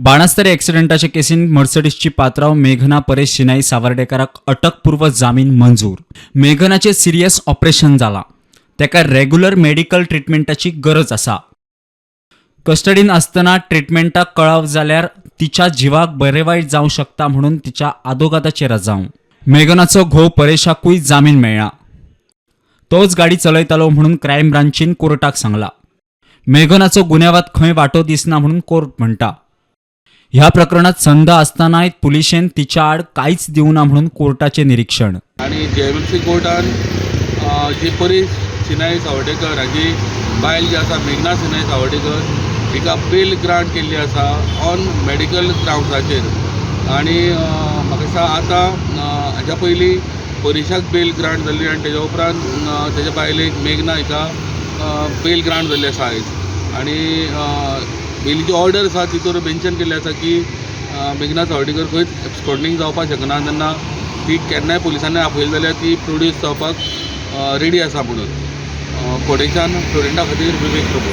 Banastarim ॲक्सिडेंटाच्या casein मर्सडीजची पात्रांव मेघना परेश शिनाई सावर्डेकराक अटकपूर्व जामीन मंजूर। मेघनाचे सिरियस ऑपरेशन जाला, तेका रेग्युलर मेडिकल ट्रीटमेंटाची गरज आसा। कस्टडीन असतना ट्रीटमेंटाक कळाव जाल्यार तिच्या जिवाक बरे वाईट जावं शकता म्हणून तिच्या आदोगादाचेर रजावं। मेघनाचो घोव परेशाकूय जामीन मेळ्ळा। तोच गाडी चलयतालो म्हणून क्रायम ब्रांचीन कोर्टाक सांगला। मेघनाचो गुन्यांवात खंय वांटो दिसना म्हणून कोर्ट म्हणटा। ह्या प्रकरणात संद असतानाय पुलिशेन तिच्या आड कांयच दिवना म्हणून कोर्टाचे निरीक्षण। आणि जेएमएमसी कोर्टान जी परेश शिनाई सावर्डेकर हाची बायल जी आसा मेघना शिनाई सावर्डेकर तिका बेल ग्रांट केल्ली आसा ऑन मेडिकल ग्रावंड्साचेर। आणि म्हाका दिसता आतां हाच्या पयलीं परेशाक बेल ग्रांट जाल्ली आनी तेच्या उपरांत तेच्या बायलेक मेघना हिका बेल ग्रांट जाल्ली आसा आयज। आणि बेलीची ऑर्डर आसा तितूर मेन्शन केल्लें आसा की मेघना सावर्डेकर खंयच एब्सकॉंडिंग जावपाक शकना, जेन्ना ती केन्नाय पुलिसांनी आपयली जाल्यार ती प्रोड्यूस जावपाक रेडी आसा म्हणून। कोर्टेच्यान स्टुडंटा खातीर विवेक प्रभू।